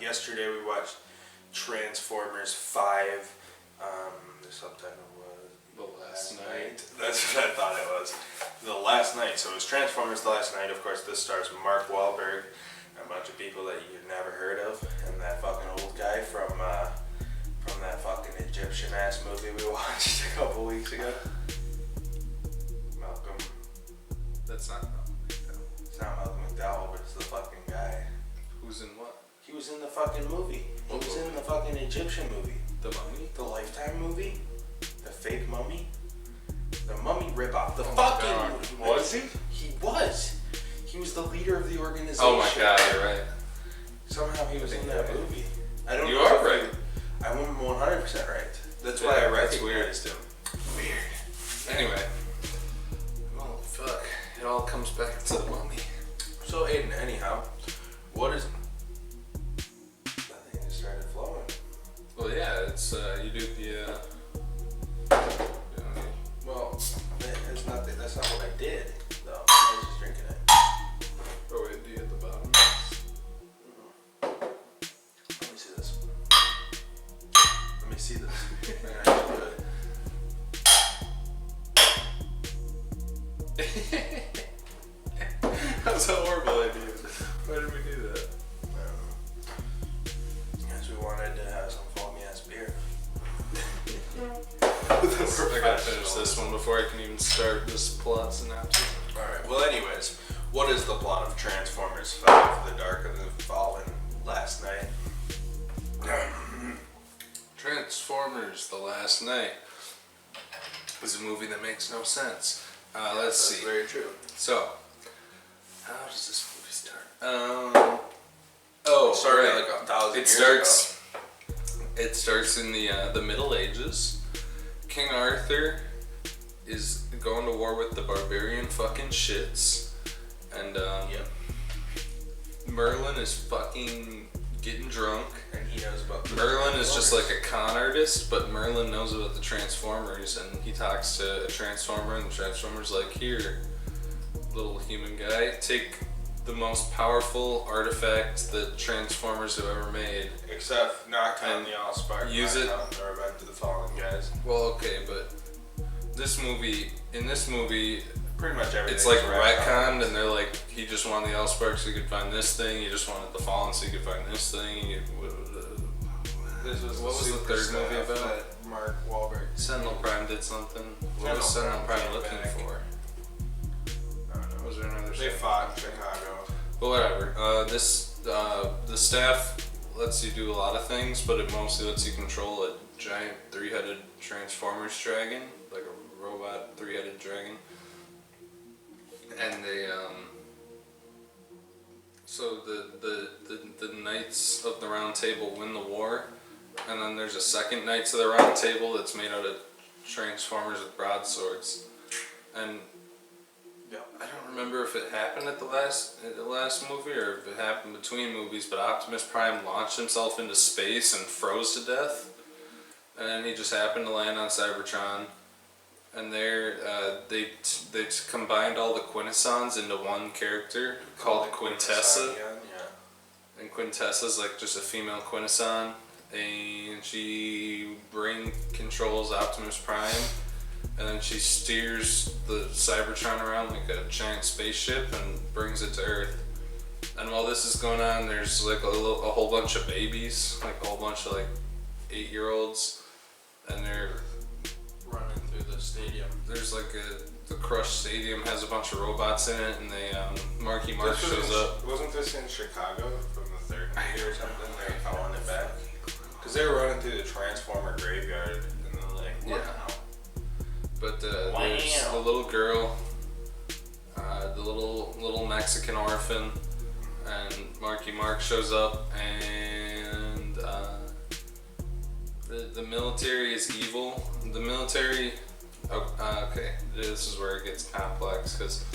Yesterday we watched Transformers 5. The subtitle was The Last Night. That's what I thought it was. The Last Night. So it was Transformers The Last Night. Of course, this stars Mark Wahlberg, a bunch of people that you've never heard of, and that fucking old guy from that fucking Egyptian ass movie we watched a couple weeks ago. Malcolm. That's not Malcolm McDowell. It's not Malcolm McDowell, but it's the fucking guy. Who's in what? He was in the fucking movie. He was in the fucking Egyptian movie. The Mummy? The Lifetime movie? The fake mummy? The mummy ripoff. The fucking... Was he? He was. He was the leader of the organization. Oh my god, you're right. Somehow he was in that movie. I don't you know. You are right. I'm 100% right. That's why I recognized him. Weird. Anyway. Well, fuck. It all comes back to the mummy. So, Aidan, anyhow, what is... Nothing just started flowing. Well, yeah, it's, you do the, Well, it's not, that's not what I did, though. I was just drinking it. Oh, wait, do you at the bottom? Let me see this. Let me see this. Man, I can do it. That's a horrible idea. Why did we do that? I don't know. Because we wanted to have some foamy ass beer. I gotta finish this one before I can even start this plot synopsis. Alright, well anyways, what is the plot of Transformers 5, The Dark of the Fallen, Last Night? Transformers, The Last Night is a movie that makes no sense. Let's see. Very true. So, how does this movie start? It started like 1,000 years ago. It starts in the Middle Ages. King Arthur is going to war with the barbarian fucking shits, and Merlin is fucking getting drunk. And he knows about the Merlin is just like a con artist, but Merlin knows about the Transformers, and he talks to a Transformer, and the Transformer's like, here, little human guy, take the most powerful artifact that Transformers have ever made. Except not counting the Allspark. Use it. Or Revenge of the Fallen guys. Well, okay, but in this movie, pretty much everything. It's like retconned, and they're like, he just wanted the Allspark so he could find this thing, he just wanted the Fallen so he could find this thing. What was the third movie about? Mark Wahlberg. Sentinel Prime did something. What was Sentinel Prime looking for? I don't know. Was there another? They fought in Chicago. But whatever. The staff lets you do a lot of things, but it mostly lets you control a giant 3-headed Transformers dragon, like a robot 3-headed dragon. And they so the Knights of the Round Table win the war, and then there's a second Knights of the Round Table that's made out of Transformers with broadswords. And I don't remember if it happened at the last movie or if it happened between movies, but Optimus Prime launched himself into space and froze to death, and then he just happened to land on Cybertron. And there, they combined all the Quintessons into one character called Quintessa. And Quintessa's like just a female Quintesson, and she brain controls Optimus Prime, and then she steers the Cybertron around like a giant spaceship and brings it to Earth. And while this is going on, there's like a whole bunch of babies, like a whole bunch of like 8-year-olds, and they're running through the stadium. There's like the crushed stadium has a bunch of robots in it, and they Marky Mark shows up. Wasn't this in Chicago from the third movie or something? They're calling it back because they were running through the Transformer graveyard, and they're like, what now? But there's the little girl, the little Mexican orphan, and Marky Mark shows up, and the military is evil. The military. Okay, this is where it gets complex because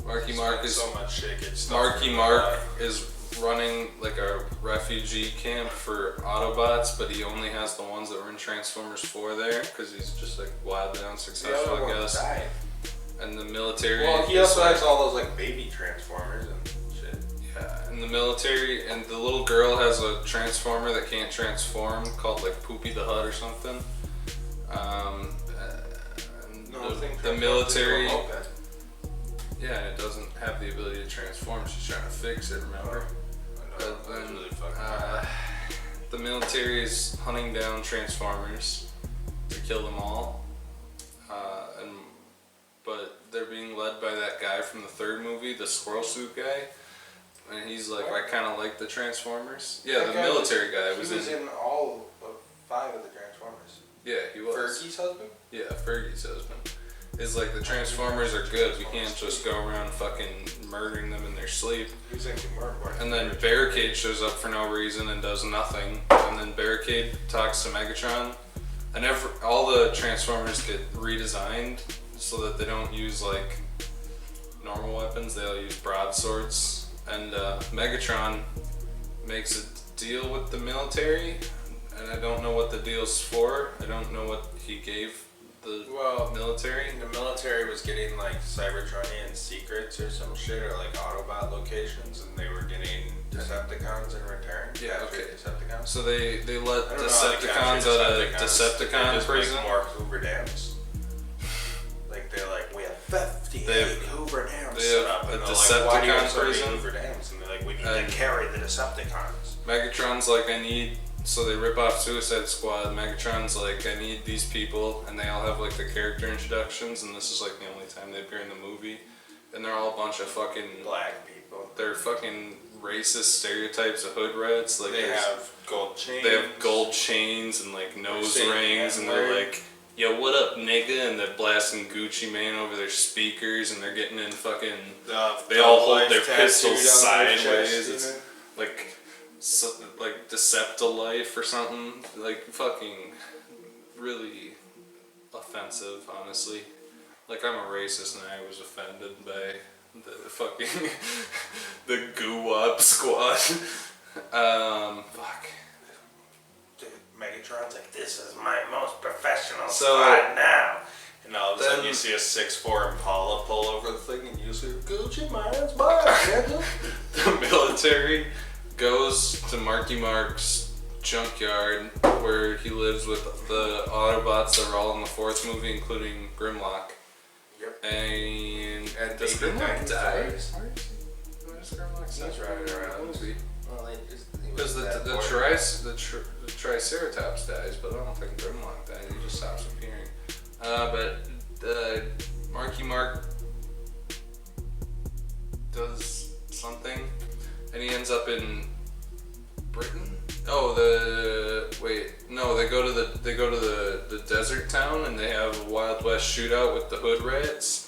Marky Mark is so much shit gets Marky Mark is running like a refugee camp for Autobots, but he only has the ones that were in Transformers 4 there because he's just like wildly unsuccessful, I guess. Died. And the military. Well, he also has all those like baby Transformers and shit. Yeah, and the military, and the little girl has a transformer that can't transform called like Poopy the Hut or something. The military. Yeah, and it doesn't have the ability to transform. She's trying to fix it, remember? That's really fucking the military is hunting down Transformers to kill them all. But they're being led by that guy from the third movie, the squirrel suit guy. And he's like, I kind of like the Transformers. Yeah, the military guy was in all of 5 of the Transformers. Yeah, he was. Fergie's husband? Yeah, Fergie's husband. It's like the Transformers are good. We can't just go around fucking murdering them in their sleep. Who's actually more important? And then Barricade shows up for no reason and does nothing. And then Barricade talks to Megatron. And all the Transformers get redesigned so that they don't use like normal weapons. They'll use broadswords. And Megatron makes a deal with the military. And I don't know what the deal's for. I don't know what he gave the military. The military was getting like Cybertronian secrets or some shit, or like Autobot locations, and they were getting Decepticons in return. Yeah, okay. Decepticons. So they let Decepticons out of Decepticon prison. Make more Hoover dams. Like they're like, we have 58 Hoover dams set up, and they're like, why do you have so many Hoover dams? And they're like, we need to carry the Decepticons. Megatron's like, I need. So they rip off Suicide Squad. Megatron's like, I need these people, and they all have like the character introductions, and this is like the only time they appear in the movie, and they're all a bunch of fucking black people. They're fucking racist stereotypes of hood rats. Like they have gold chains. They have gold chains and like nose rings, and they're like, yo, what up, nigga? And they're blasting Gucci Mane over their speakers, and they're getting in fucking. They all hold their pistols sideways. It's like. So, like Deceptilife or something, like fucking really offensive, honestly. Like I'm a racist and I was offended by the fucking the Goo-Wop squad. Fuck. Dude, Megatron's like, this is my most professional squad now. And all of a sudden you see a 6'4" Impala pull over the thing and you see Gucci Mane's bar, nigga. The military goes to Marky Mark's junkyard where he lives with the Autobots that are all in the 4th movie, including Grimlock. Yep. And does Grimlock die? Why does Grimlock die? He's riding around. Well, because the Triceratops dies, but I don't think Grimlock dies. He just stops appearing. But Marky Mark does something. And he ends up in Britain. Oh, they go to the desert town and they have a Wild West shootout with the hood rats.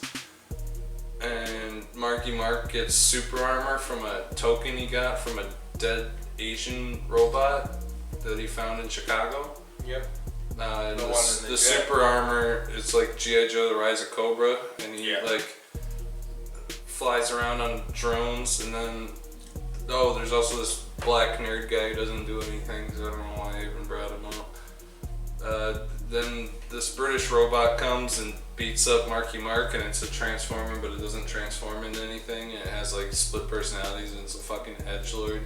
And Marky Mark gets super armor from a token he got from a dead Asian robot that he found in Chicago. Yep. And the super armor is like G.I. Joe: The Rise of Cobra, and he like flies around on drones, and then. Oh, there's also this black nerd guy who doesn't do anything, so I don't know why I even brought him up. Then this British robot comes and beats up Marky Mark, and it's a transformer, but it doesn't transform into anything, and it has like split personalities, and it's a fucking edgelord.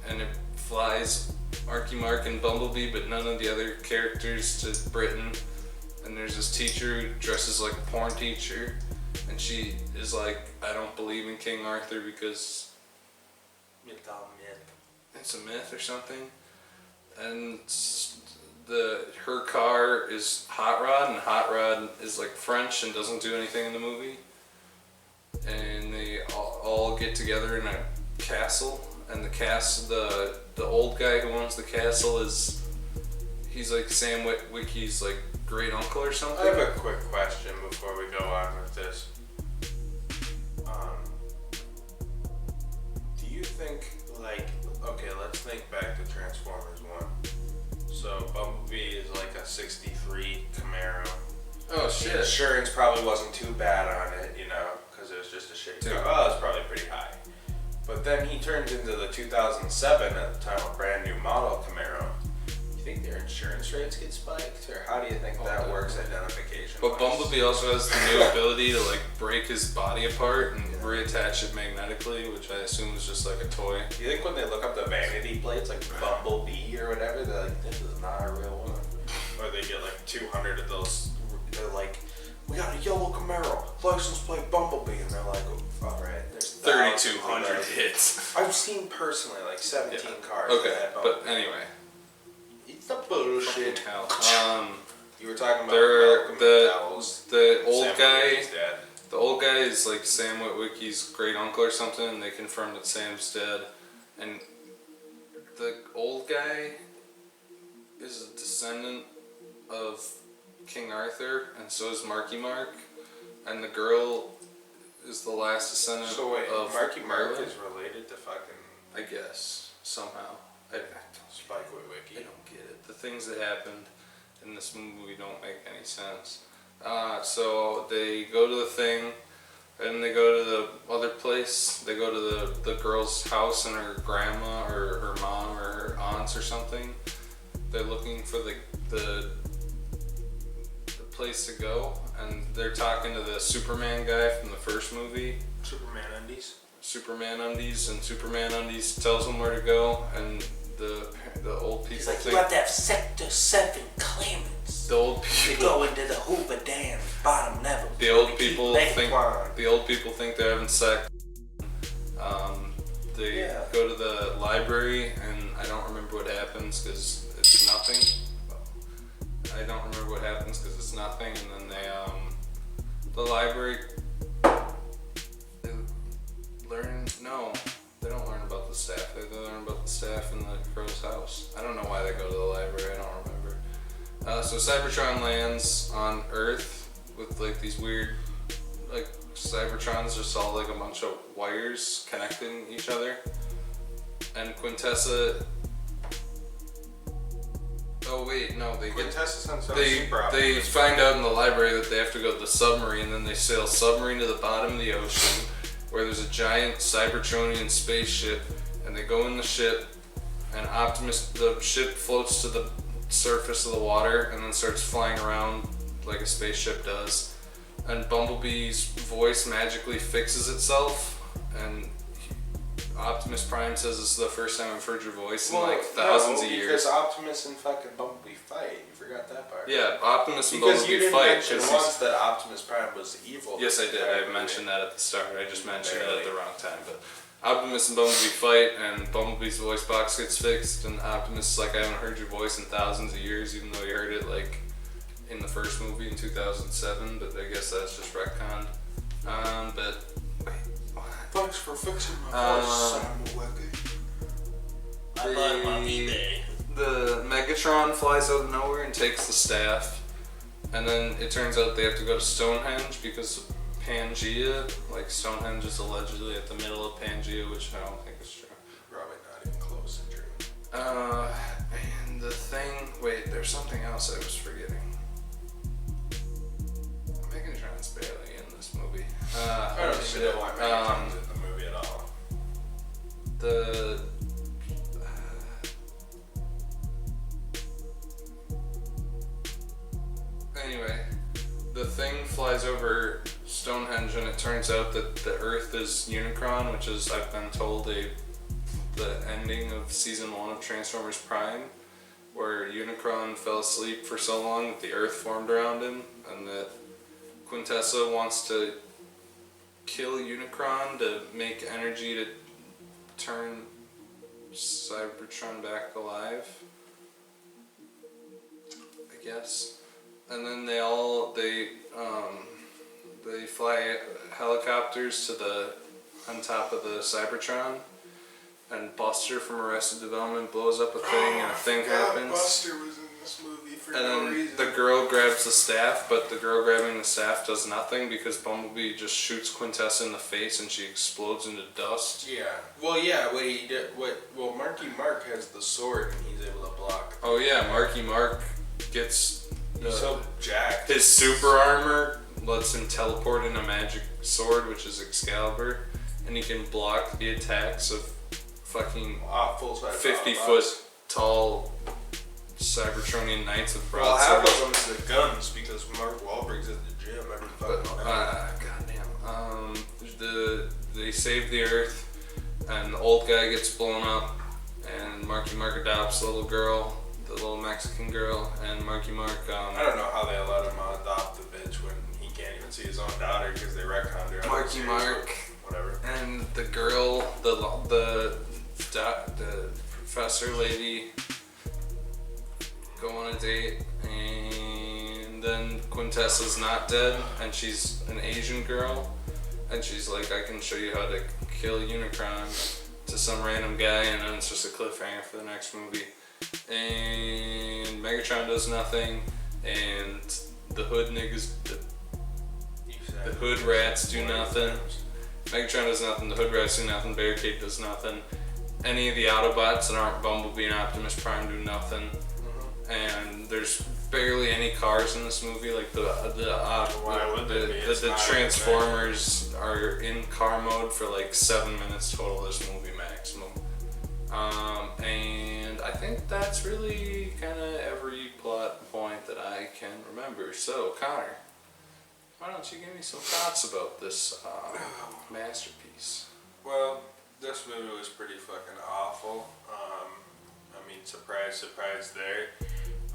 And it flies Marky Mark and Bumblebee, but none of the other characters to Britain. And there's this teacher who dresses like a porn teacher, and she is like, I don't believe in King Arthur because it's a myth or something. And her car is Hot Rod, and Hot Rod is like French and doesn't do anything in the movie. And they all get together in a castle, and the old guy who owns the castle he's like Sam Witwick's like great uncle or something. I have a quick question before we go on with this. Do you think, like, okay, let's think back to Transformers 1. So Bumblebee is like a 63 Camaro. Oh shit. The insurance probably wasn't too bad on it, you know, because it was just a shit car. Oh, it's probably pretty high. But then he turns into the 2007, at the time, a brand new model Camaro. Do you think their insurance rates get spiked? Or how do you think that works identification? But Bumblebee also has the new ability to like break his body apart and reattach it magnetically, which I assume is just like a toy. You think when they look up the vanity plates, like Bumblebee or whatever, they're like, this is not a real one? Or they get like 200 of those, they're like, we got a yellow Camaro, license plate Bumblebee, and they're like, oh, alright, there's 3,200 hits. I've seen personally like 17 cars. Okay, that but anyway. It's the bullshit. Hell. You were talking about the old Sam guy. Witwicky's dad. The old guy is like Sam Witwicky's great uncle or something, and they confirmed that Sam's dead. And the old guy is a descendant of King Arthur, and so is Marky Mark. And the girl is the last descendant So wait, of Marky Mark Merlin? is related to fucking I guess, somehow. I don't Spike I Witwicky. don't get it. The things that happened in this movie don't make any sense. So they go to the thing, and they go to the other place. They go to the girl's house and her grandma or her mom or her aunts or something. They're looking for the place to go, and they're talking to the Superman guy from the first movie. Superman undies. Superman undies, and Superman undies tells them where to go, and the old people He's like, think you have to have Sector 7 clearance. the old You people go into the Hoover Dam, bottom level. the old You keep people letting think climb. the old people think they're having sex. They Yeah. go to the library, and I don't remember what happens because it's nothing. I don't remember what happens because it's nothing, and then they the library they learn. No, they don't learn about the staff. They learn about the staff in the crow's house. I don't know why they go to the library. I don't remember. So Cybertron lands on Earth with like these weird, like Cybertrons just all like a bunch of wires connecting each other, and Quintessa. Oh wait, no, they get. They find out in the library that they have to go to the submarine, then they sail submarine to the bottom of the ocean, where there's a giant Cybertronian spaceship, and they go in the ship, and the ship floats to the surface of the water and then starts flying around like a spaceship does, and Bumblebee's voice magically fixes itself, and Optimus Prime says this is the first time I've heard your voice in like thousands of years. Because Optimus and fucking Bumblebee fight. You forgot that part. Yeah, Optimus and Because Bumblebee you didn't fight. mention 'cause once that Optimus Prime was evil. Yes, I did. I mentioned that at the start. I just mentioned it at the wrong time. But Optimus and Bumblebee fight, and Bumblebee's voice box gets fixed, and Optimus is like, I haven't heard your voice in thousands of years, even though you heard it like in the first movie in 2007. But I guess that's just retconned. But wait, what? Thanks for fixing my voice, Sam Witwicky. I bought him on eBay. The Megatron flies out of nowhere and takes the staff, and then it turns out they have to go to Stonehenge because of Pangea. Like Stonehenge is allegedly at the middle of Pangea, which I don't think is true. Probably not even close to true. And the thing. Wait, there's something else I was forgetting. Megatron's barely in this movie. I don't even know why Megatron's in the movie at all. Anyway, the thing flies over Stonehenge, and it turns out that the Earth is Unicron, which is, I've been told, the ending of season 1 of Transformers Prime, where Unicron fell asleep for so long that the Earth formed around him, and that Quintessa wants to kill Unicron to make energy to turn Cybertron back alive, I guess. And then they fly helicopters to on top of the Cybertron, and Buster from Arrested Development blows up a thing, and a thing happens. Buster was in this movie for And no then reason. the girl grabs the staff, but the girl grabbing the staff does nothing because Bumblebee just shoots Quintessa in the face and she explodes into dust. Yeah. Well, yeah. What he did. Well, Marky Mark has the sword and he's able to block. Oh yeah, Marky Mark gets He's so jacked. his super armor lets him teleport in a magic sword, which is Excalibur, and he can block the attacks of fucking Full size 50 Autobots. foot tall Cybertronian knights with Well, half broadswords. of them is the guns because Mark Wahlberg's at the gym every fucking night. Goddamn. They save the Earth, and the old guy gets blown up, and Marky Mark adopts the little girl, the little Mexican girl, and Marky Mark. I don't know how they let him adopt the bitch when he can't even see his own daughter because they retconned her. Marky Mark, whatever. and the girl, the professor lady, go on a date, and then Quintessa's not dead, and she's an Asian girl, and she's like, I can show you how to kill Unicron to some random guy, and then it's just a cliffhanger for the next movie. And Megatron does nothing, and the hood niggas, the hood rats do nothing. Megatron does nothing, the hood rats do nothing, Barricade does nothing. Any of the Autobots that aren't Bumblebee and Optimus Prime do nothing. And there's barely any cars in this movie. Like the Transformers are in car mode for like 7 minutes total this movie maximum. And I think that's really kind of every plot point that I can remember. So Connor, why don't you give me some thoughts about this masterpiece? Well, this movie was pretty fucking awful. I mean, surprise there.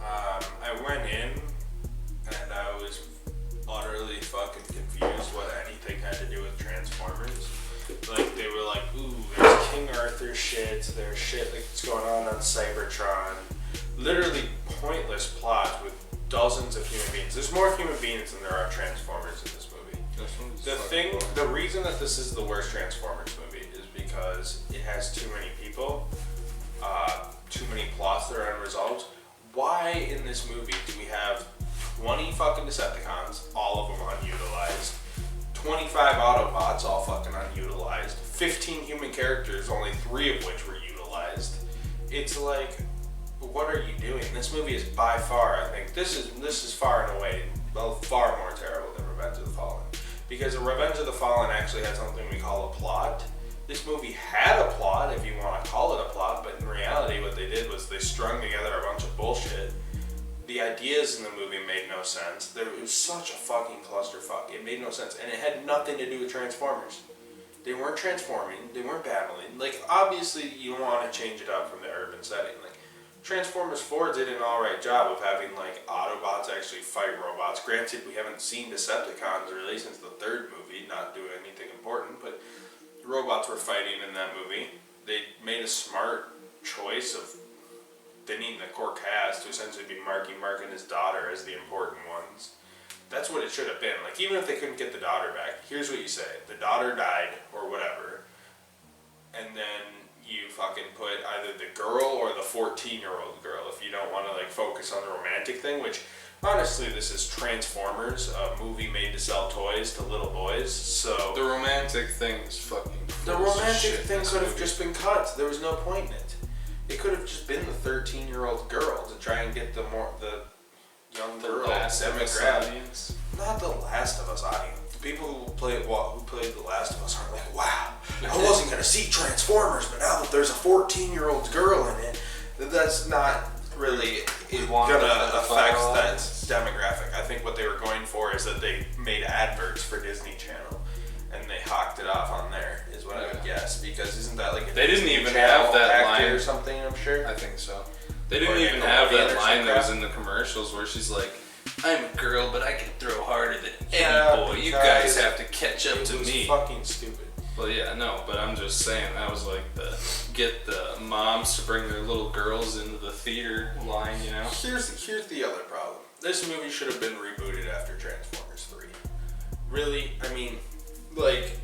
I went in and I was utterly fucking confused what anything had to do with Transformers. Like, they were like, ooh, there's King Arthur shit, there's shit like that's going on Cybertron. Literally pointless plots with dozens of human beings. There's more human beings than there are Transformers in this movie. The reason that this is the worst Transformers movie is because it has too many people, too many plots that are unresolved. Why in this movie do we have 20 fucking Decepticons, all of them unutilized, 25 Autobots, all fucking unutilized, 15 human characters, only 3 of which were utilized? It's like, what are you doing? This movie is by far, I think, this is far and away, well, far more terrible than Revenge of the Fallen. Because Revenge of the Fallen actually had something we call a plot. This movie had a plot, if you want to call it a plot, but in reality what they did was they strung together a bunch of bullshit. The ideas in the movie made no sense. It was such a fucking clusterfuck. It made no sense, and it had nothing to do with Transformers. They weren't transforming, they weren't battling. Like, obviously you don't want to change it up from the urban setting. Like, Transformers 4 did an alright job of having, like, Autobots actually fight robots. Granted, we haven't seen Decepticons really since the 3rd movie, not doing anything important, but robots were fighting in that movie. They made a smart choice of thinning the core cast to essentially be Marky Mark and his daughter as the important ones. That's what it should have been. Like, even if they couldn't get the daughter back, here's what you say. The daughter died, or whatever, and then you fucking put either the girl or the 14-year-old girl if you don't want to, like, focus on the romantic thing, which, honestly, this is Transformers, a movie made to sell toys to little boys, so... The romantic thing is fucking... The romantic thing could have just been cut. There was no point in it. It could have just been the 13-year-old girl to try and get the young girl demographic. Not the Last of Us audience. The people who played The Last of Us aren't like, wow, I wasn't going to see Transformers, but now that there's a 14-year-old girl in it, that's not really going to affect that demographic. I think what they were going for is that they made adverts for Disney Channel, and they hawked it off on there, is what I would guess, because isn't that like a They didn't even have that line or something, I'm sure? I think so. They didn't even have that line that was in the commercials where she's like, I'm a girl, but I can throw harder than any boy. You guys have to catch up to me. It was fucking stupid. Well, yeah, no, but I'm just saying, that was like get the moms to bring their little girls into the theater line, you know? Here's the other problem. This movie should have been rebooted after Transformers 3. Really, I mean, like,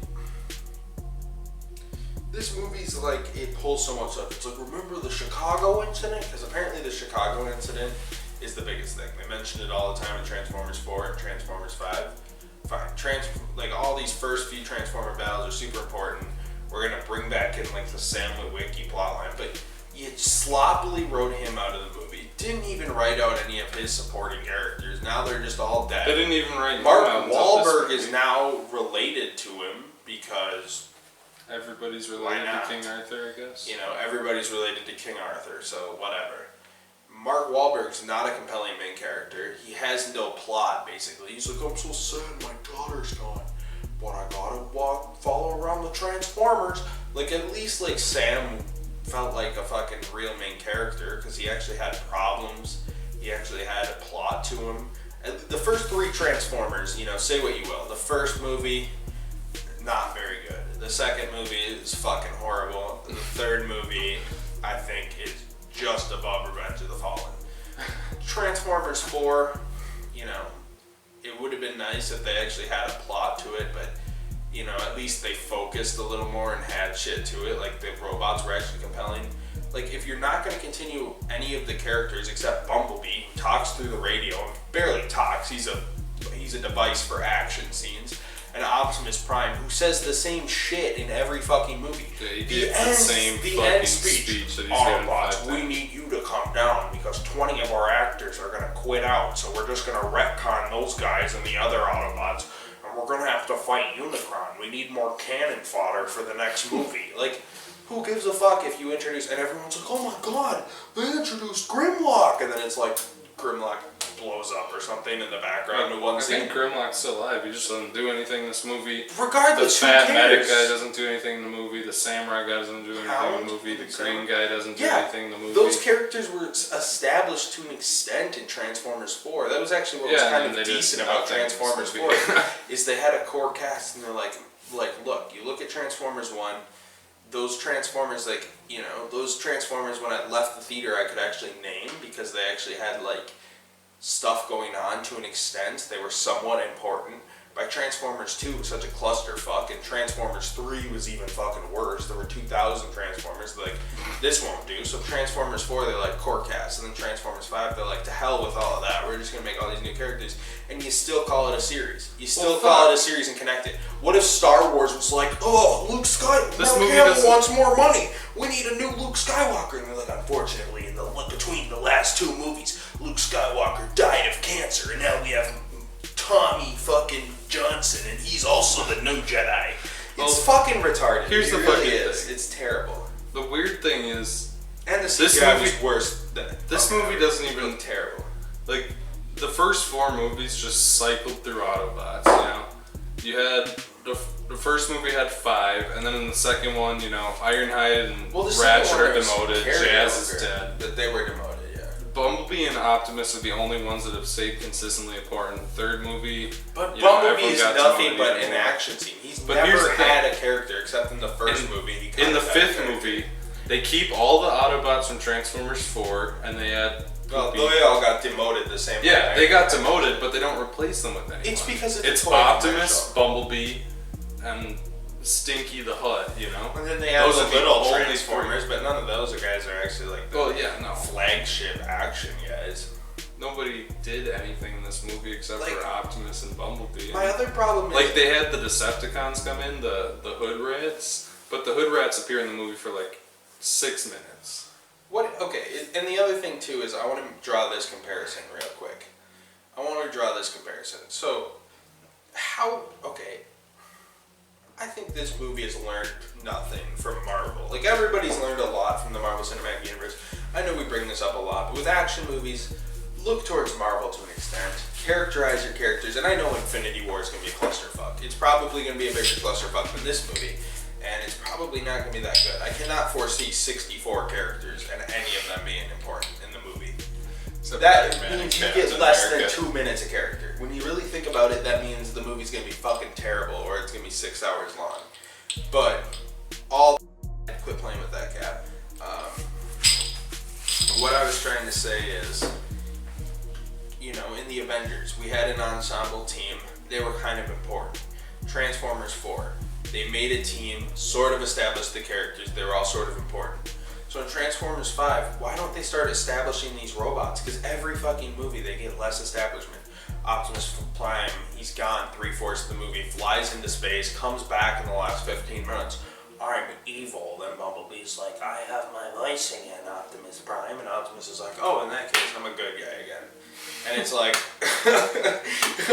this movie's like, it pulls so much up. It's like, remember the Chicago incident? Because apparently the Chicago incident is the biggest thing. They mention it all the time in Transformers 4 and Transformers 5. Fine. Like, all these first few Transformer battles are super important. We're gonna bring back in, like, the Sam Witwicky plotline, but you sloppily wrote him out of the movie. Didn't even write out any of his supporting characters. Now they're just all dead. They didn't even write Mark Wahlberg is now related to him because everybody's related to King Arthur, I guess. You know, everybody's related to King Arthur, so whatever. Mark Wahlberg's not a compelling main character. He has no plot, basically. He's like, I'm so sad my daughter's gone, but I gotta follow around the Transformers. Like, at least, like, Sam felt like a fucking real main character, because he actually had problems. He actually had a plot to him. And the first 3 Transformers, you know, say what you will. The first movie, not very good. The second movie is fucking horrible. The third movie, I think, is just above Revenge of the Fallen. Transformers 4, you know, it would have been nice if they actually had a plot to it, but, you know, at least they focused a little more and had shit to it. Like, the robots were actually compelling. Like, if you're not going to continue any of the characters except Bumblebee, who talks through the radio and barely talks, he's a device for action scenes, and Optimus Prime, who says the same shit in every fucking movie. Yeah, he did the same fucking speech that he's given Autobots, 5 we times. need you to come down because 20 of our actors are going to quit out, so we're just going to retcon those guys and the other Autobots, and we're going to have to fight Unicron. We need more cannon fodder for the next movie. Like, who gives a fuck if you introduce, and everyone's like, oh my god, they introduced Grimlock, and then it's like, Grimlock blows up or something in the background of one I scene. think Grimlock's still alive. He just doesn't do anything in this movie. Regardless, The who fat cares? medic guy doesn't do anything in the movie. The samurai guy doesn't do anything in the movie. The Samurai. green guy doesn't do Yeah, anything in the movie. those characters were established to an extent in Transformers 4. That was actually what was Yeah, kind and of they did decent about nothing in this Transformers 4, movie. is they had a core cast, and they're like, look, you look at Transformers 1, those Transformers, like, you know, those Transformers, when I left the theater, I could actually name, because they actually had, like, stuff going on to an extent. They were somewhat important. By Transformers 2, it was such a clusterfuck, and Transformers 3 was even fucking worse. There were 2,000 Transformers. They're like, this won't do. So Transformers 4, they're like, core cast. And then Transformers 5, they're like, to hell with all of that. We're just going to make all these new characters. And you still call it a series. You still call it a series and connect it. What if Star Wars was like, oh, Luke Skywalker, This Mark movie Hamill doesn't- wants more money. We need a new Luke Skywalker. And they're like, unfortunately, between the last 2 movies, Luke Skywalker died of cancer, and now we have Tommy fucking Johnson, and he's also the new Jedi. It's fucking retarded. Here's it the really fucking is. thing. It's terrible. The weird thing is, And the This CGI movie- was worse. this movie doesn't even- terrible. like, the first 4 movies just cycled through Autobots, you know? You had, the first movie had 5, and then in the second one, you know, Ironhide and Well, the second Ratchet one are was demoted, carried Jazz over, is dead. But they were demoted, yeah. Bumblebee and Optimus are the only ones that have stayed consistently important. Third movie, But you know, Bumblebee everyone is got nothing demoted but even an more. action scene. He's But here's never the thing. had a character except in the first movie. He In kind the of had a 5th character. movie, they keep all the Autobots from Transformers 4, and they add Well, Poopy. they all got demoted the same way. Yeah, they got demoted, but they don't replace them with anyone. It's because it's It's a toy Optimus, commercial. Bumblebee, and Stinky the Hut, you know? And then they have Those the are the little only Transformers, but none of those guys are actually like the Well, yeah, no. flagship action guys. Nobody did anything in this movie except Like, for Optimus and Bumblebee. My other problem is Like, they had the Decepticons come in, the Hood Rats, but the Hood Rats appear in the movie for like 6 minutes. and the other thing too is I want to draw this comparison real quick. I want to draw this comparison. So, I think this movie has learned nothing from Marvel. Like, everybody's learned a lot from the Marvel Cinematic Universe. I know we bring this up a lot, but with action movies, look towards Marvel to an extent. Characterize your characters, and I know Infinity War is going to be a clusterfuck. It's probably going to be a bigger clusterfuck than this movie, and it's probably not going to be that good. I cannot foresee 64 characters and any of them being important in the movie. Except That Iron Man means and you get Captain less America. than 2 minutes a character. When you really think about it, that means the movie's going to be fucking terrible, or it's going to be 6 hours long. But quit playing with that cat. What I was trying to say is, you know, in the Avengers, we had an ensemble team. They were kind of important. Transformers 4, they made a team, sort of established the characters. They were all sort of important. So in Transformers 5, why don't they start establishing these robots? Because every fucking movie they get less establishment. Optimus Prime, he's gone 3/4 of the movie, flies into space, comes back in the last 15 minutes. I'm evil. Then Bumblebee's like, I have my voice again, Optimus Prime. And Optimus is like, oh, in that case, I'm a good guy again. And it's like,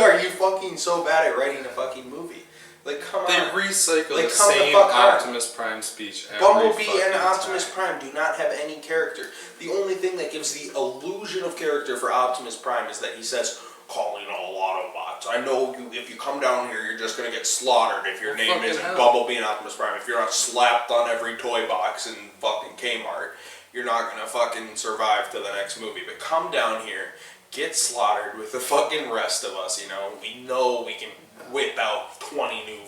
are you fucking so bad at writing a fucking movie? Like, come They on. recycle Like, the come the same fuck on. Optimus Prime speech every Bumblebee and fucking Optimus time. Prime do not have any character. The only thing that gives the illusion of character for Optimus Prime is that he says, calling all Autobots. I know you. If you come down here, you're just gonna get slaughtered if your Well, name fucking isn't hell. Bumblebee and Optimus Prime. If you're not slapped on every toy box in fucking Kmart, you're not gonna fucking survive to the next movie. But come down here, get slaughtered with the fucking rest of us. You know we can whip out 20 new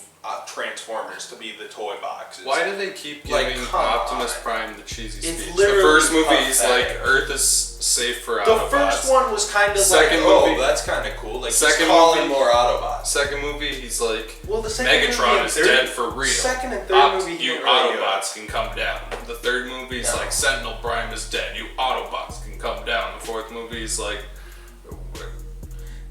Transformers to be the toy boxes. Why do they keep Like, giving come Optimus on. Prime the cheesy It's speech? The literally first movie, he's like, pathetic. Earth is safe for The Autobots. first one was kind of like, Second oh, movie- that's kind of cool. Like, Second he's calling movie- more Autobots. Second movie, he's like, Well, the second movie Megatron and is third- dead for real. Second and third movie, he you didn't really do it. Autobots can come down. The third movie is No. like, Sentinel Prime is dead. You Autobots can come down. The fourth movie is like,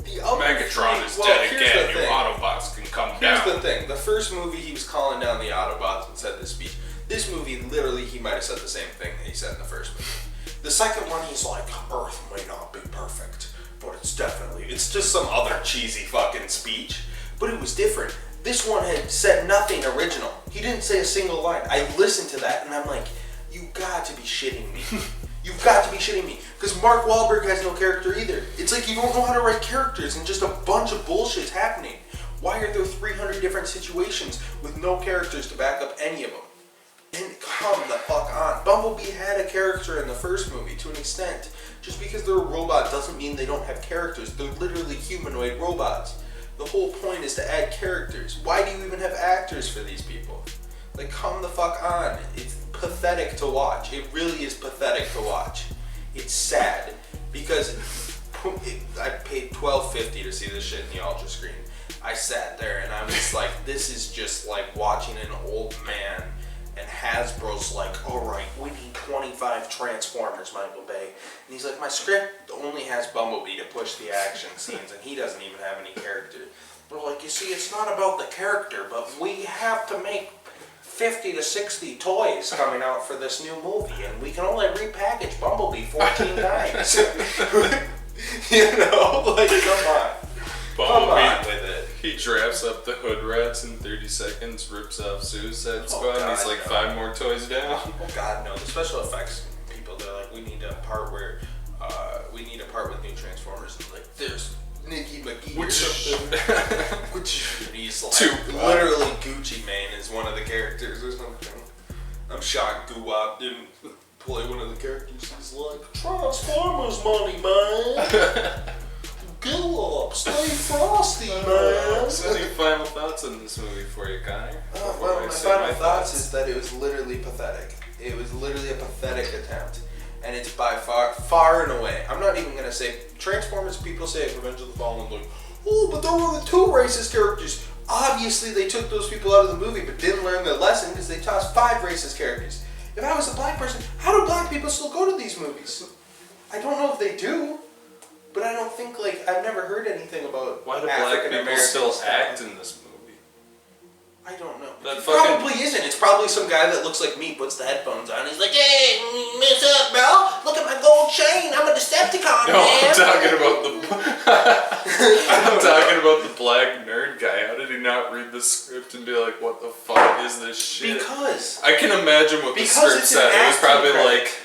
The other Megatron thing- is well, dead here's again. the You thing. Autobots can come Here's down. the thing. The first movie, he was calling down the Autobots and said this speech. This movie, literally, he might have said the same thing that he said in the first movie. The second one, he's like, Earth may not be perfect, but it's definitely... It's just some other cheesy fucking speech. But it was different. This one had said nothing original. He didn't say a single line. I listened to that, and I'm like, you got to be shitting me. You've got to be shitting me. Because Mark Wahlberg has no character either. It's like you don't know how to write characters and just a bunch of bullshit's happening. Why are there 300 different situations with no characters to back up any of them? And come the fuck on. Bumblebee had a character in the first movie to an extent. Just because they're a robot doesn't mean they don't have characters. They're literally humanoid robots. The whole point is to add characters. Why do you even have actors for these people? Like, come the fuck on. It's pathetic to watch. It really is pathetic to watch. It's sad because I paid $12.50 to see this shit in the Ultra Screen. I sat there and I was like, this is just like watching an old man, and Hasbro's like, alright, we need 25 Transformers, Michael Bay. And he's like, my script only has Bumblebee to push the action scenes, and he doesn't even have any character. We're like, you see, it's not about the character, but we have to make 50 to 60 toys coming out for this new movie, and we can only repackage Bumblebee 14 times. You know, like, come on. Come on with it. He drafts up the hood rats in 30 seconds, rips off Suicide Squad, and he's God, like no. 5 more toys down. Oh God, no! The special effects people, they're like, we need a part where, we need a part with new Transformers. And like, there's Nicky McGee or something. And he's like, literally Gucci Mane is one of the characters or something. I'm shocked Guwap didn't play one of the characters. He's like, Transformers money, man. Go up, stay frosty, man. So any final thoughts on this movie for you, Connor? Well, my final thoughts is that it was literally pathetic. It was literally a pathetic attempt. And it's by far and away. I'm not even going to say, Transformers people say Revenge of the Fallen, like, oh, but there were the 2 racist characters. Obviously they took those people out of the movie, but didn't learn their lesson because they tossed 5 racist characters. If I was a black person, how do black people still go to these movies? I don't know if they do. But I don't think, like, I've never heard anything about Why do black African people Americans still stuff. act in this movie? I don't know. That It fucking- probably isn't. It's probably some guy that looks like me, puts the headphones on, he's like, hey, what's up, bro? Look at my gold chain. I'm a Decepticon, No, man. I'm talking about I'm talking about the black nerd guy. How did he not read the script and be like, what the fuck is this shit? Because I can imagine what the Because script it's an said. It was acting probably credit. like,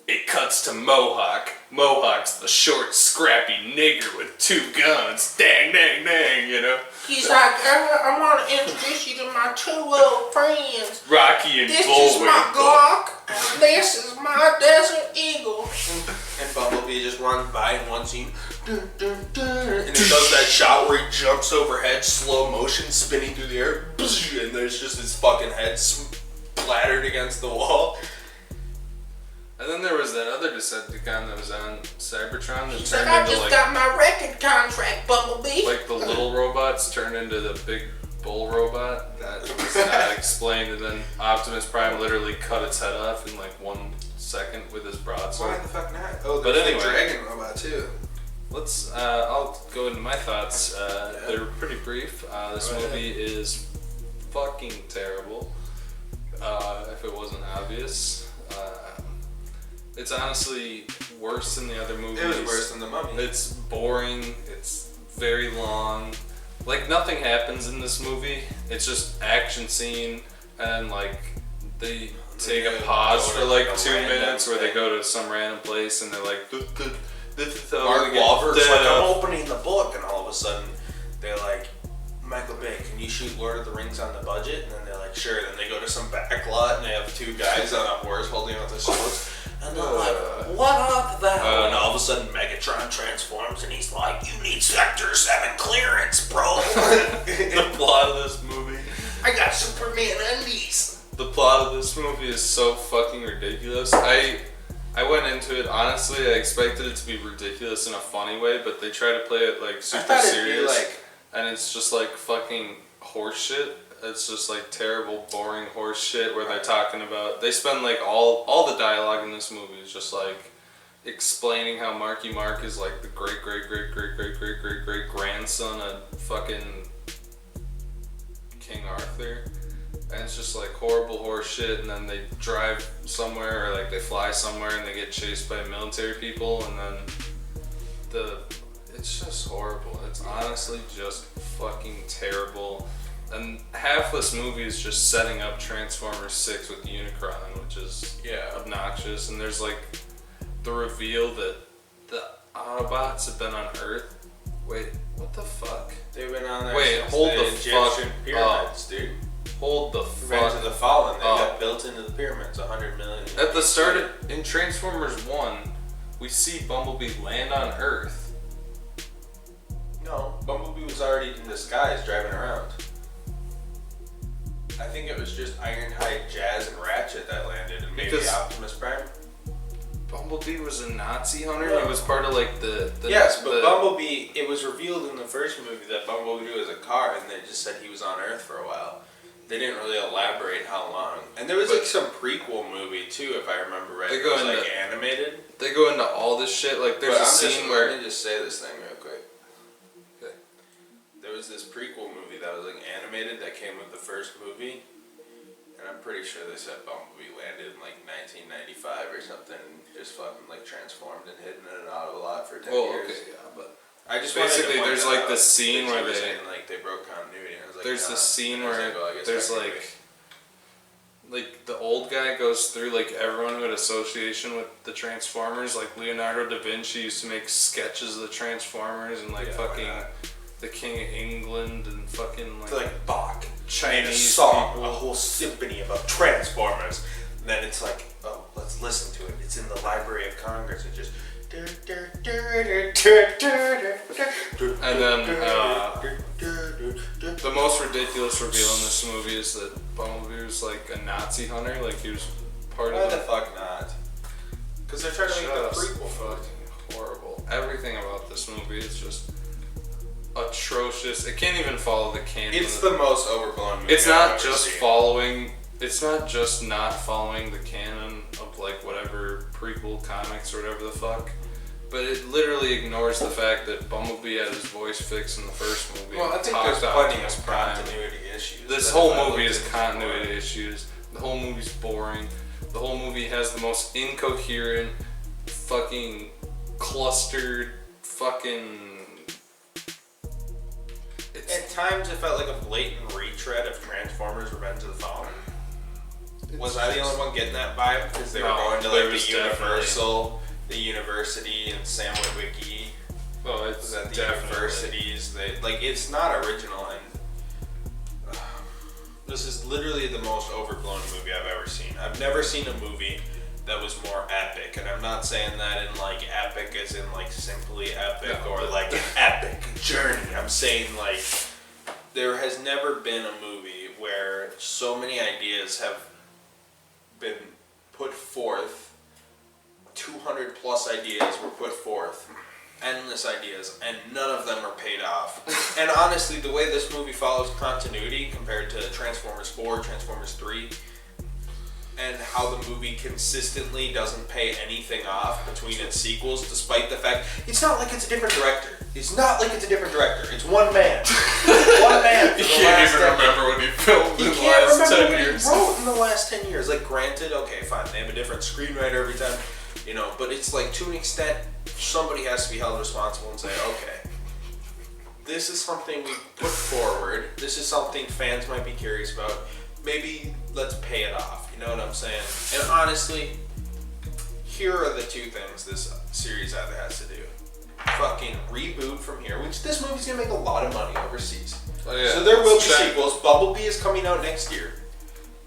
it cuts to Mohawk. Mohawk's the short, scrappy nigger with 2 guns. Dang, dang, dang, you know? He's like, I want to introduce you to my 2 little friends. Rocky and This is my Bullwinkle. Glock, and this is my Desert Eagle. and Bumblebee just runs by in one scene, dun, dun, dun, and it does that shot where he jumps overhead, slow motion, spinning through the air, and there's just his fucking head splattered against the wall. And then there was that other Decepticon that was on Cybertron that He's like, turned I into just like, got my record contract, Bumblebee. like the little robots turned into the big bull robot. That was not explained, and then Optimus Prime literally cut its head off in like 1 second with his broadsword. Why the fuck not? Oh, But there's anyway. the dragon robot too. Let's, I'll go into my thoughts. They're pretty brief. This Go ahead. movie is fucking terrible, if it wasn't obvious. It's honestly worse than the other movies. It was worse than the Mummy. It's boring, it's very long, like nothing happens in this movie. It's just action scene, and like they take a pause for like 2 minutes where they go to some random place and they're like, Mark Wahlberg's like, I'm opening the book, and all of a sudden they're like, Michael Bay, can you shoot Lord of the Rings on the budget? And then they're like, sure. Then they go to some back lot and they have 2 guys on a horse holding out the swords. And they're like, what art thou? And all of a sudden Megatron transforms and he's like, you need Sector 7 clearance, bro. The plot of this movie. I got Superman undies. The plot of this movie is so fucking ridiculous. I went into it, honestly, I expected it to be ridiculous in a funny way, but they try to play it like super serious. And it's just like fucking horse shit. It's just like terrible, boring horse shit where they're talking about. They spend like all the dialogue in this movie is just like explaining how Marky Mark is like the great grandson of fucking King Arthur. And it's just like horrible horse shit. And then they drive somewhere or like they fly somewhere and they get chased by military people. And then it's just horrible. It's honestly just fucking terrible. And half this movie is just setting up Transformers 6 with Unicron, which is obnoxious. And there's like the reveal that the Autobots have been on Earth. Wait, what the fuck? They've been on there. Wait, hold the fuck pyramids, dude. Hold the fuck. Revenge of the Fallen. They got built into the pyramids. 100 million. At the start in Transformers 1, we see Bumblebee land on Earth. No, Bumblebee was already in disguise driving around. I think it was just Ironhide, Jazz, and Ratchet that landed, and maybe Optimus Prime. Bumblebee was a Nazi hunter? Yeah. He was part of like the yes, but Bumblebee, it was revealed in the first movie that Bumblebee was a car, and they just said he was on Earth for a while. They didn't really elaborate how long. And there was like some prequel movie too, if I remember right. It was like animated. They go into all this shit. Like there's a scene where. Let me just say this thing real quick. Okay. There was this prequel movie that was like animated that came with the first movie. And I'm pretty sure they said Bumblebee landed in like 1995 or something. Just fucking like transformed and hidden in an auto lot for 10 years. Okay, yeah, but. I just basically there's like this scene where they broke continuity. And I was like, there's this scene where there's like the old guy goes through like everyone who had association with the Transformers. Like Leonardo da Vinci used to make sketches of the Transformers and like fucking the King of England and fucking like Bach Chinese song, people. A whole symphony about Transformers. And then it's like, oh, let's listen to it. It's in the Library of Congress. It just. And then the most ridiculous reveal in this movie is that Bumblebee was like a Nazi hunter, like he was part of Why the fuck not? Because they're trying to make the prequel. Fucking horrible. Everything about this movie is just atrocious. It can't even follow the canon. It's the most overblown movie It's not just following. It's not just not following the canon of like whatever prequel comics or whatever the fuck, but it literally ignores the fact that Bumblebee had his voice fixed in the first movie. Well, I think there's plenty of continuity issues. This whole movie is continuity issues. The whole movie's boring. The whole movie has the most incoherent, fucking clustered, fucking. At times, it felt like a blatant retread of Transformers: Revenge of the Fallen. Was I the only one getting that vibe? Because they were going to like the Universal, the university, and Sam Witwicky. Oh, it's at the universities. They like it's not original, and this is literally the most overblown movie I've ever seen. I've never seen a movie that was more epic, and I'm not saying that in like epic as in like simply epic or like an epic journey. I'm saying like there has never been a movie where so many ideas have been put forth. 200 plus ideas were put forth, endless ideas, and none of them are paid off. And honestly, the way this movie follows continuity compared to Transformers 4, Transformers 3, and how the movie consistently doesn't pay anything off between its sequels, despite the fact it's not like it's a different director. It's not like it's a different director. It's one man. One man. You can't even remember when he filmed in the last 10 years. He wrote in the last 10 years. Like, granted, okay, fine, they have a different screenwriter every time, you know, but it's like to an extent, somebody has to be held responsible and say, okay, this is something we put forward. This is something fans might be curious about. Maybe let's pay it off. You know what I'm saying? And honestly, here are the two things this series either has to do. Fucking reboot from here, which this movie's gonna make a lot of money overseas. Oh, yeah. So there will be Check. sequels. Bumblebee is coming out next year.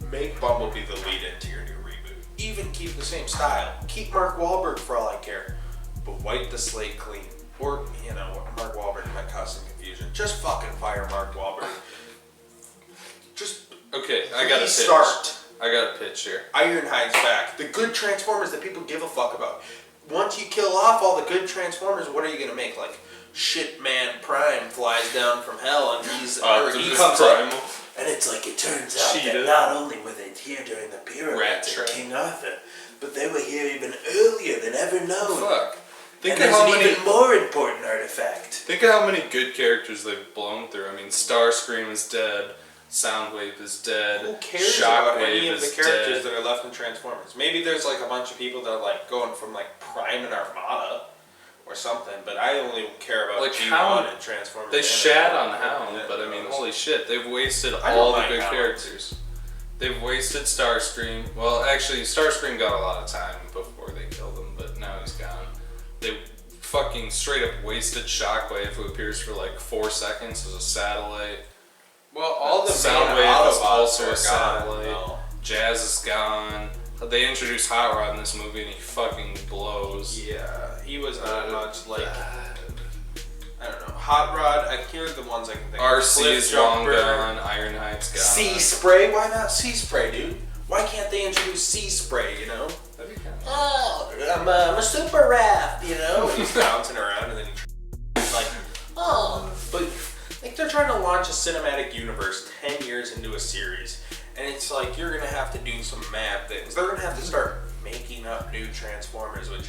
Make Bumblebee the lead into your new reboot. Even keep the same style. Keep Mark Wahlberg for all I care. But wipe the slate clean. Or, you know, Mark Wahlberg might cause some confusion. Just fucking fire Mark Wahlberg. Just Okay, I got a pitch. restart. I got a pitch here. Ironhide's back. The good Transformers that people give a fuck about. Once you kill off all the good Transformers, what are you gonna make? Like, Shit Man Prime flies down from hell and he comes up. And it's like, it turns out Cheetah. that not only were they here during the pyramids Ratchet. and King Arthur, but they were here even earlier than ever known. Fuck. Think And of there's how an many. even more important artifact. Think of how many good characters they've blown through. I mean, Starscream is dead. Soundwave is dead. Who cares about Shockwave any of the is characters dead. that are left in Transformers? Maybe there's like a bunch of people that are like going from like Prime and Armada or something, but I only care about Like G1 Hound. and Transformers. They and shat on Armada. Hound, Yeah, but I mean, those. holy shit, they've wasted I don't all the like good Hound. characters. They've wasted Starscream. Well, actually, Starscream got a lot of time before they killed him, but now he's gone. They fucking straight up wasted Shockwave, who appears for like 4 seconds as a satellite. Well, all the Soundwave main is Autobots also are a gone. satellite. No. Jazz is gone. They introduced Hot Rod in this movie, and he fucking blows. Yeah, he was not much like, I don't know, Hot Rod. Here are the ones I can think of. RC Cliff is long Jumper, gone. Ironhide's gone. Sea Spray. Why not Sea Spray, dude? Why can't they introduce Sea Spray? You know? That'd be kinda- Oh, I'm a super raft, you know? He's bouncing around and then he like, Oh, but like they're trying to launch a cinematic universe 10 years into a series, and it's like you're gonna have to do some mad things. They're gonna have to start making up new Transformers, which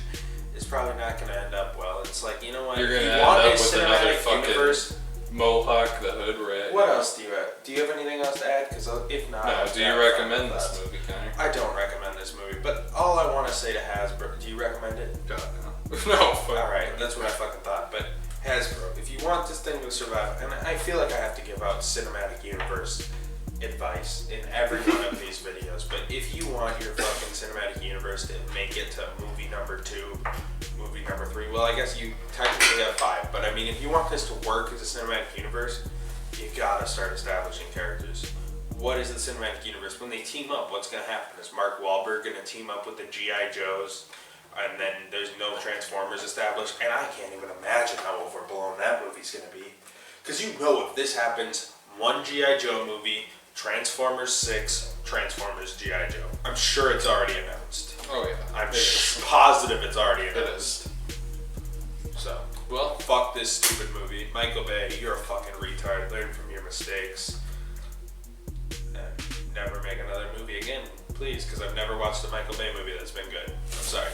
is probably not gonna end up well. It's like, you know what? You're If gonna you end want up a with another cinematic fucking universe. Mohawk the Hood Rat. What else do you have? Do you have anything else to add? Because if not, No, I've do you got recommend thoughts. this movie, Connor? I don't recommend this movie, but all I want to say to Hasbro, do you recommend it? God, no. No, fuck. Alright, that's what I fucking thought. But Hasbro, if you want this thing to survive, and I feel like I have to give out cinematic universe advice in every one of these videos, but if you want your fucking cinematic universe to make it to movie number 2, movie number 3, well, I guess you technically have 5, but I mean, if you want this to work as a cinematic universe, you gotta start establishing characters. What is the cinematic universe? When they team up, what's gonna happen? Is Mark Wahlberg gonna team up with the G.I. Joes? And then there's no Transformers established, and I can't even imagine how overblown that movie's gonna be. Because you know, if this happens, one G.I. Joe movie, Transformers 6, Transformers G.I. Joe. I'm sure it's already announced. Oh yeah. I'm positive it's already It announced. is. So, Well, fuck this stupid movie. Michael Bay, you're a fucking retard. Learn from your mistakes. And never make another movie again, please, because I've never watched a Michael Bay movie that's been good. I'm sorry.